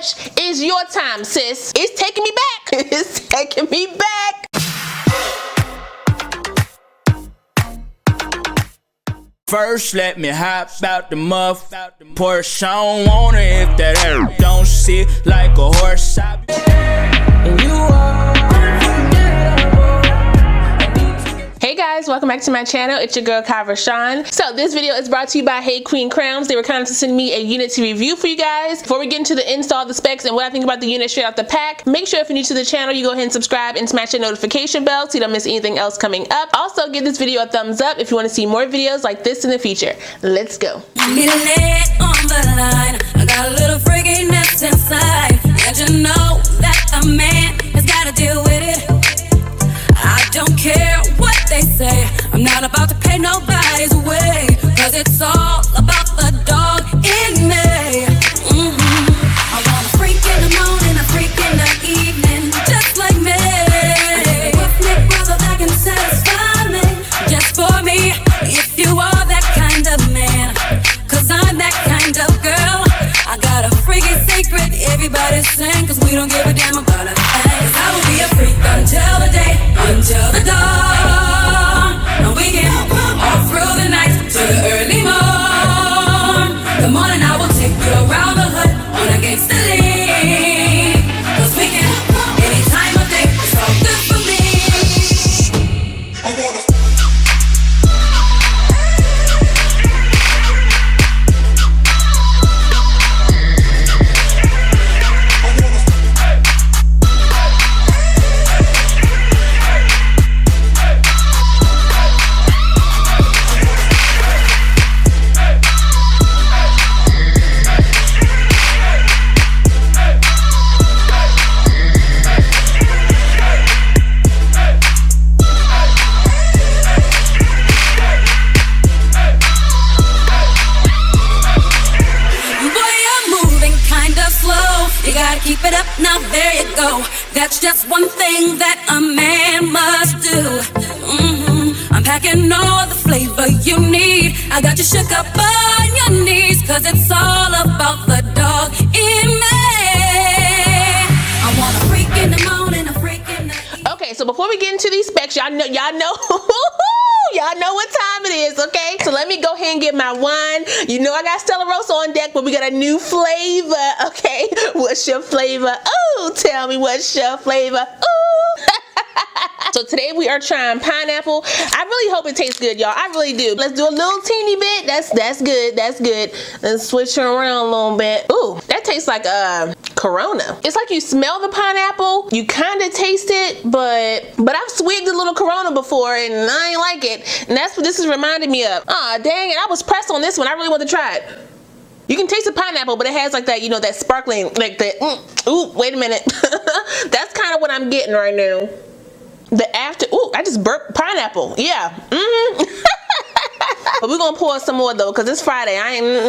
much is your time, sis? It's taking me back. It's taking me back. First, let me hop out the muff. Porsche, I don't want it if that air don't sit like a horse. And you are Hey guys, welcome back to my channel. It's your girl RaShon. So this video is brought to you by HayQueenCrowns. They were kind enough to send me a unit to review for you guys. Before we get into the install, the specs, and what I think about the unit straight out the pack, make sure if you're new to the channel, you go ahead and subscribe and smash the notification bell so you don't miss anything else coming up. Also, give this video a thumbs up if you want to see more videos like this in the future. Let's go. Need a leg on the line. I got a little freakiness inside, and you know that a man has got to deal with it. I don't care what they say, I'm not about to pay nobody's way, cause it's all about the dog in me. I want a freak in the morning, a freak in the evening, just like me. With me, brother, that can satisfy me, just for me, if you are that kind of man, cause I'm that kind of girl. I got a freaky secret, everybody's saying, cause we don't give a damn about a thing. Cause I will be a freak until the day, until the dawn, and we can all through the night to the early morn. The morning I will take you around the hood on against the lean, cause we can any time of day, it's all good for me. Keep it up, now there you go. That's just one thing that a man must do. I'm packing all the flavor you need. I got you shook up on your knees, cause it's all about the dog in me. I want a freak in the morning, a freak in the evening. Okay, so before we get into these specs, y'all know y'all know what time it is, okay? So let me go ahead and get my wine. You know I got Stella Rosa on deck, but we got a new flavor, okay? What's your flavor? Ooh, tell me what's your flavor? Ooh. So today we are trying pineapple. I really hope it tastes good, y'all. I really do. Let's do a little teeny bit. That's good. That's good. Let's switch her around a little bit. Ooh, that tastes like Corona. It's like you smell the pineapple, you kind of taste it, but I've swigged a little Corona before and I ain't like it. And that's what this is reminding me of. Aw, dang it, I was pressed on this one. I really want to try it. You can taste the pineapple, but it has like that, you know, that sparkling, like that. Ooh, wait a minute. That's kind of what I'm getting right now. Ooh, I just burped pineapple. Yeah. But we're gonna pour some more though, because it's Friday.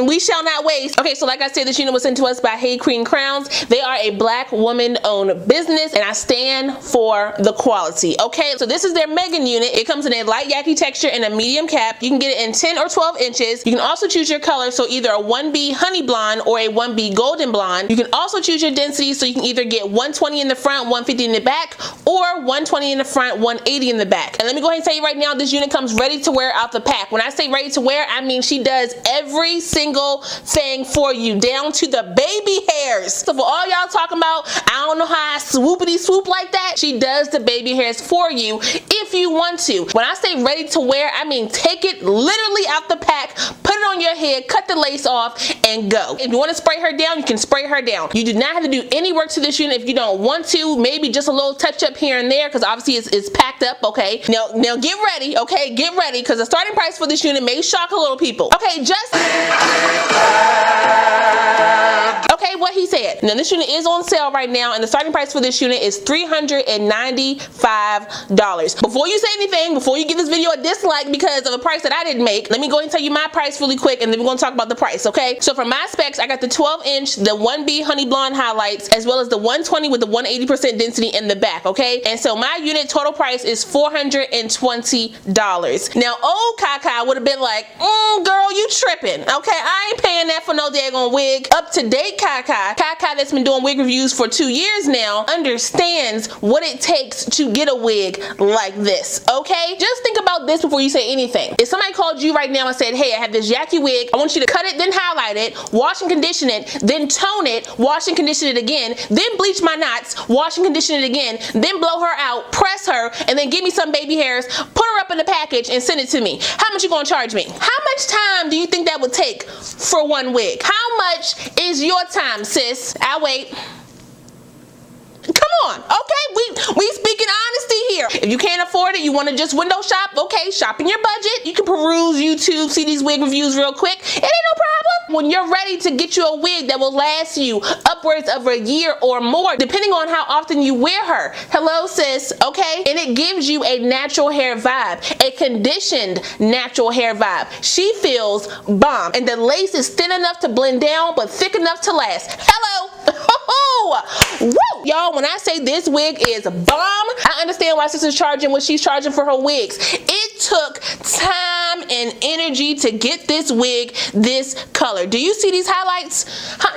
We shall not waste. Okay, so like I said, this unit was sent to us by HayQueenCrowns. They are a black woman-owned business, and I stand for the quality. Okay, so this is their Megan unit. It comes in a light Yaki texture and a medium cap. You can get it in 10 or 12 inches. You can also choose your color, so either a 1B honey blonde or a 1B golden blonde. You can also choose your density, so you can either get 120 in the front, 150 in the back, or 120 in the front, 180 in the back. And let me go ahead and tell you right now, this unit comes ready to wear out the pack. When I say ready to wear, I mean she does every single thing for you, down to the baby hairs. So for all y'all talking about, I don't know how I swoopity swoop like that, she does the baby hairs for you if you want to. When I say ready to wear, I mean take it literally out the pack, put it on your head, cut the lace off, and go. If you want to spray her down, you can spray her down. You do not have to do any work to this unit if you don't want to. Maybe just a little touch up here and there, because obviously it's packed up. Okay, now get ready. Okay, get ready, because the starting price for this unit may shock a little people. Okay, just okay, what he said. Now this unit is on sale right now, and the starting price for this unit is $395. Before you say anything, before you give this video a dislike because of a price that I didn't make, let me go ahead and tell you my price really quick, and then we're going to talk about the price. Okay, so for my specs, I got the 12-inch, the 1B honey blonde highlights, as well as the 120 with the 180% density in the back. Okay, and so my unit total price is $420. Now old Kaka would have been like, girl, you tripping. Okay, I ain't paying that for no daggone wig. Up to date Kai that's been doing wig reviews for 2 years now, understands what it takes to get a wig like this, okay? Just think about this before you say anything. If somebody called you right now and said, hey, I have this Yaki wig, I want you to cut it, then highlight it, wash and condition it, then tone it, wash and condition it again, then bleach my knots, wash and condition it again, then blow her out, press her, and then give me some baby hairs, put her up in the package and send it to me. How much you gonna charge me? How much time do you think that would take for one wig? How much is your time, sis? I'll wait. Come on, okay? We speaking honesty here. If you can't afford it, you want to just window shop, okay, shop in your budget. You can peruse YouTube, see these wig reviews real quick. It ain't no problem. When you're ready to get you a wig that will last you upwards of a year or more, depending on how often you wear her. Hello, sis, okay? And it gives you a natural hair vibe, a conditioned natural hair vibe. She feels bomb, and the lace is thin enough to blend down, but thick enough to last. Hello. Woo! Y'all, when I say this wig is bomb, I understand why sister's charging what she's charging for her wigs. It took time and energy to get this wig this color. Do you see these highlights?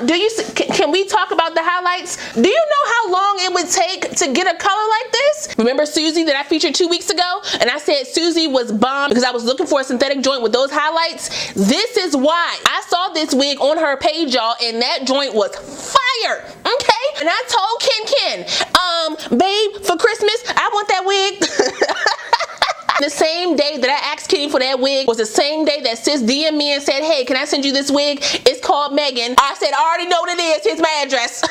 Do you see, can we talk about the highlights? Do you know how long it would take to get a color like this? Remember Susie that I featured 2 weeks ago? And I said Susie was bomb because I was looking for a synthetic joint with those highlights. This is why. I saw this wig on her page, y'all, and that joint was fire, okay? And I told Ken, babe, for Christmas, I want that wig. The same day that I asked Kenny for that wig was the same day that sis DM'd me and said, hey, can I send you this wig? It's called Megan. I said, I already know what it is. Here's my address.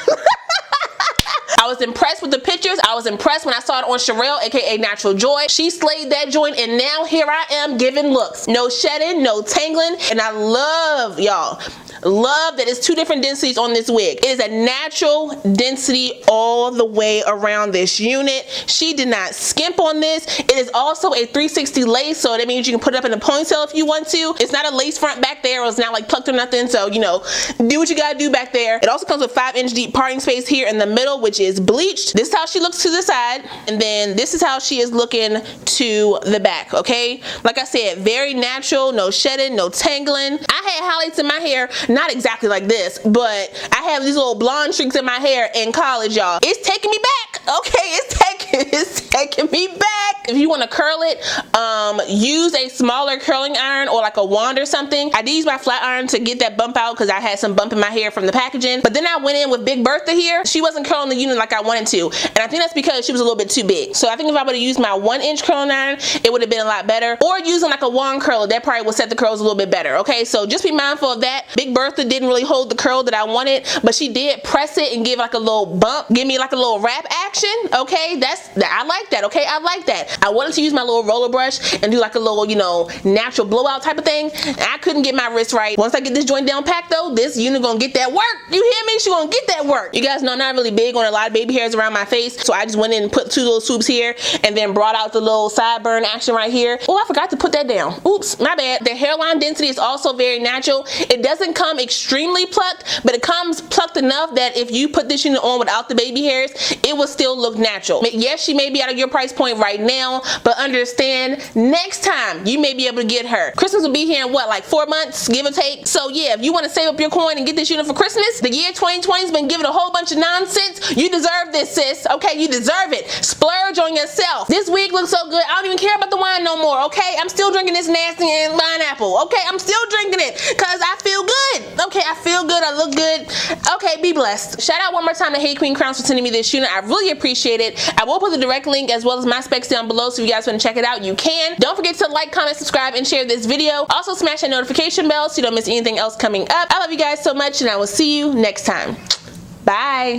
I was impressed with the pictures. I was impressed when I saw it on Sherelle, aka Natural Joy. She slayed that joint, and now here I am giving looks. No shedding, no tangling, and I love, y'all, love that it's 2 different densities on this wig. It is a natural density all the way around this unit. She did not skimp on this. It is also a 360 lace, so that means you can put it up in a ponytail if you want to. It's not a lace front back there, or it's not like plucked or nothing, so you know, do what you gotta do back there. It also comes with 5-inch deep parting space here in the middle, which is bleached. This is how she looks to the side, and then this is how she is looking to the back, okay? Like I said, very natural, no shedding, no tangling. I had highlights in my hair, not exactly like this, but I have these little blonde streaks in my hair in college, y'all. It's taking me back, okay? It's taking me back. If you want to curl it, use a smaller curling iron or like a wand or something. I did use my flat iron to get that bump out because I had some bump in my hair from the packaging, but then I went in with Big Bertha here. She wasn't curling the unit like I wanted to, and I think that's because she was a little bit too big. So I think if I would have used my 1-inch curling iron, it would have been a lot better, or using like a wand curler, that probably would set the curls a little bit better, okay? So just be mindful of that. Big Bertha didn't really hold the curl that I wanted, but she did press it and give like a little bump, give me like a little wrap action, okay? I like that, okay? I like that. I wanted to use my little roller brush and do like a little, you know, natural blowout type of thing. I couldn't get my wrist right. Once I get this joint down packed though, this unit gonna get that work. You hear me? She gonna get that work. You guys know I'm not really big on a lot of baby hairs around my face, so I just went in and put 2 little swoops here and then brought out the little sideburn action right here. Oh, I forgot to put that down. Oops, my bad. The hairline density is also very natural. It doesn't come extremely plucked, but it comes plucked enough that if you put this unit on without the baby hairs, it will still look natural. Yes, she may be out of your price point right now, but understand next time you may be able to get her. Christmas will be here in what, like 4 months, give or take? So yeah, if you want to save up your coin and get this unit for Christmas, the year 2020 has been given a whole bunch of nonsense. You deserve this, sis, okay? You deserve it. Splurge on yourself. This wig looks so good, I don't even care about the wine no more, okay? I'm still drinking this nasty and pineapple, okay? I'm still drinking it because I feel good, okay? I feel good, I look good, okay? Be blessed. Shout out one more time to HayQueenCrowns for sending me this unit. I really appreciate it. I will put the direct link as well as my specs down below, so if you guys want to check it out, you can. Don't forget to like, comment, subscribe, and share this video. Also smash that notification bell so you don't miss anything else coming up. I love you guys so much, and I will see you next time. Bye.